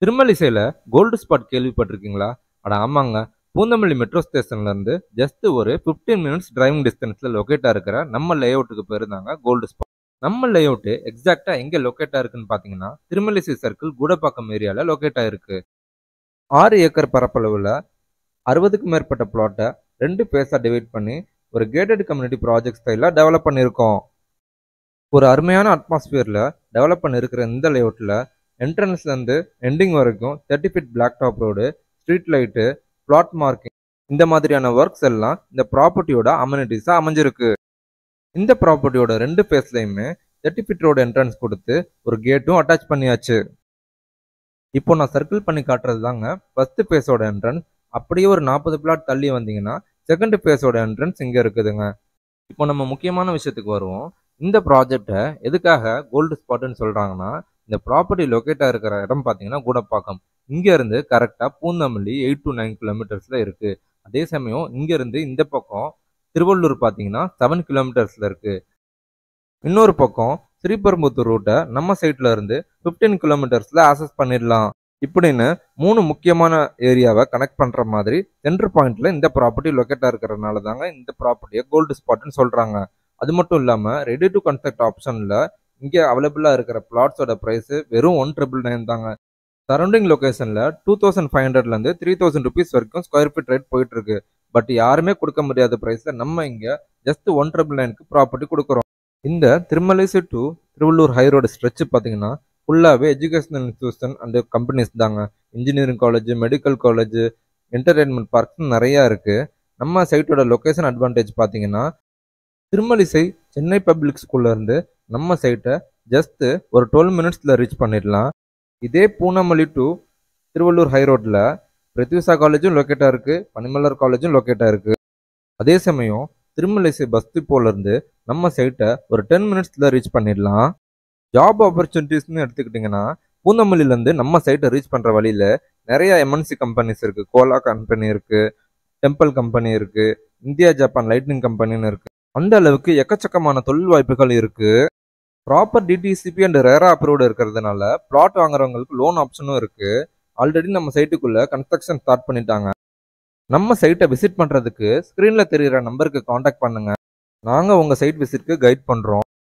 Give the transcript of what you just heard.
திருமலிசையில gold spot கேள்விப்பட்டிருக்கீங்களா? அட ஆமாங்க. பூந்தமல்லி மெட்ரோ ஸ்டேஷன்ல இருந்து ஜஸ்ட் ஒரு 15 மினிட்ஸ் டிரைவிங் டிஸ்டன்ஸ்ல லொகேட்டா இருக்கிற நம்ம லேஅவுட்டுக்கு பேரு தாங்க கோல்டு ஸ்பாட். நம்ம லேஅவுட் எக்ஸாக்ட்டா எங்க லொகேட்டா இருக்குன்னு பாத்தீங்கன்னா, திருமலிசை சர்க்கிள் கூடப்பாக்கம் ஏரியால லொகேட் ஆயிருக்கு. 6 ஏக்கர் பரப்பளவுல 60க்கும் மேற்பட்ட பிளாட்ட 2 பேஸா டிவைட் பண்ணி ஒரு கேட்டட் கம்யூனிட்டி ப்ராஜெக்ட் ஸ்டைல்ல டெவலப் பண்ணியிருக்கோம். ஒரு அருமையான அட்மாஸ்பியர்ல டெவலப் பண்ணியிருக்கிற இந்த லேஅவுட்ல என்ட்ரன்ஸ்ல இருந்து எண்டிங் வரைக்கும் 30 feet black top road, street light, plot marking இந்த மாதிரியான ஒர்க்ஸ் எல்லாம் இந்த ப்ராப்பர்ட்டியோட அமெனிட்டிஸா அமைஞ்சிருக்கு. இந்த ப்ராப்பர்ட்டியோட 2 ஃபேஸ்லயுமே 30 ஃபீட் ரோடு என்ட்ரன்ஸ் கொடுத்து ஒரு கேட்டும் அட்டாச் பண்ணியாச்சு. இப்போ நான் சர்க்கிள் பண்ணி காட்டுறது தாங்க ஃபர்ஸ்ட் ஃபேஸோட என்ட்ரன்ஸ். அப்படியே ஒரு 40 பிளாட் தள்ளி வந்தீங்கன்னா செகண்ட் ஃபேஸோட என்ட்ரன்ஸ் இங்க இருக்குதுங்க. இப்போ நம்ம முக்கியமான விஷயத்துக்கு வருவோம். இந்த ப்ராஜெக்டை எதுக்காக கோல்டு ஸ்பாட்னு சொல்றாங்கன்னா, இந்த ப்ராப்பர்ட்டி லொகேட்டா இருக்கிற இடம் பார்த்தீங்கன்னா கூடப்பாக்கம். இங்க இருந்து கரெக்டா பூந்தமல்லி 8 to 9 கிலோமீட்டர்ஸ்ல இருக்கு. அதே சமயம் இங்க இருந்து இந்த பக்கம் திருவள்ளூர் பார்த்தீங்கன்னா 7 கிலோமீட்டர்ஸ்ல இருக்கு. இன்னொரு பக்கம் ஸ்ரீபெரும்புத்தூர் ரூட்டை நம்ம சைட்ல இருந்து 15 கிலோமீட்டர்ஸ்ல ஆக்சஸ் பண்ணிடலாம். இப்படின்னு 3 முக்கியமான ஏரியாவை கனெக்ட் பண்ற மாதிரி சென்டர் பாயிண்ட்ல இந்த ப்ராப்பர்ட்டி லொகேட்டா இருக்கிறதுனால தாங்க இந்த ப்ராப்பர்ட்டியை கோல்டு ஸ்பாட்னு சொல்றாங்க. அது மட்டும் இல்லாம ரெடி டு கன்ஸ்ட்ரக்ட் ஆப்ஷன்ல இங்க அவைலபிளா இருக்கிற பிளாட்ஸோட பிரைஸ் வெறும் 1,999 தாங்க. சரௌண்டிங் லொகேஷன்ல 2500ல இருந்து 3000 ருபீஸ் வரைக்கும் ஸ்கொயர் ஃபீட் ரேட் போயிட்டு இருக்கு. பட் யாருமே கொடுக்க முடியாத பிரைஸ்ல நம்ம இங்க ஜஸ்ட் 1,999க்கு ப்ராப்பர்ட்டி கொடுக்குறோம். இந்த Thirumazhisai to Tiruvallur high road stretch பார்த்தீங்கன்னா ஃபுல்லாகவே எஜுகேஷனல் இன்ஸ்டியூஷன் அண்ட் கம்பெனிஸ் தாங்க. Engineering college, medical college, entertainment parks நிறையா இருக்கு. நம்ம சைட்டோட லொகேஷன் அட்வான்டேஜ் பார்த்தீங்கன்னா, திருமலிசை சென்னை பப்ளிக் ஸ்கூல்ல இருந்து நம்ம சைட்டை ஜஸ்ட் ஒரு 12 மினிட்ஸ்ல ரீச் பண்ணிடலாம். இதே பூனமல்லி டு திருவள்ளூர் ஹை ரோட்ல பிரத்யூஷா காலேஜும் லொக்கேட்டா இருக்கு, பனிமலர் காலேஜும் லொக்கேட்டா இருக்கு. அதே சமயம் திருமலிசை பஸ் டிப்போல இருந்து நம்ம சைட்டை ஒரு 10 மினிட்ஸ்ல ரீச் பண்ணிடலாம். ஜாப் ஆப்பர்ச்சுனிட்டிஸ்னு எடுத்துக்கிட்டிங்கன்னா, பூந்தமல்லியில இருந்து நம்ம சைட்டை ரீச் பண்ற வழியில நிறைய எம்என்சி கம்பெனிஸ் இருக்கு. கோலா கம்பெனி இருக்கு, டெம்பிள் கம்பெனி இருக்கு, இந்தியா ஜப்பான் லைட்னிங் கம்பெனின்னு இருக்கு. அந்த அளவுக்கு எக்கச்சக்கமான தொழில் வாய்ப்புகள் இருக்கு. ப்ராப்பர் டிடிசிபி அண்ட் ரேரா அப்ரூவ்டு இருக்கிறதுனால பிளாட் வாங்குறவங்களுக்கு லோன் ஆப்ஷனும் இருக்கு. ஆல்ரெடி நம்ம சைட்டுக்குள்ள கன்ஸ்ட்ரக்ஷன் ஸ்டார்ட் பண்ணிட்டாங்க. நம்ம சைட்டை விசிட் பண்றதுக்கு ஸ்கிரீன்ல தெரியுற நம்பருக்கு காண்டாக்ட் பண்ணுங்க. நாங்க உங்க சைட் விசிட்க்கு கைட் பண்றோம்.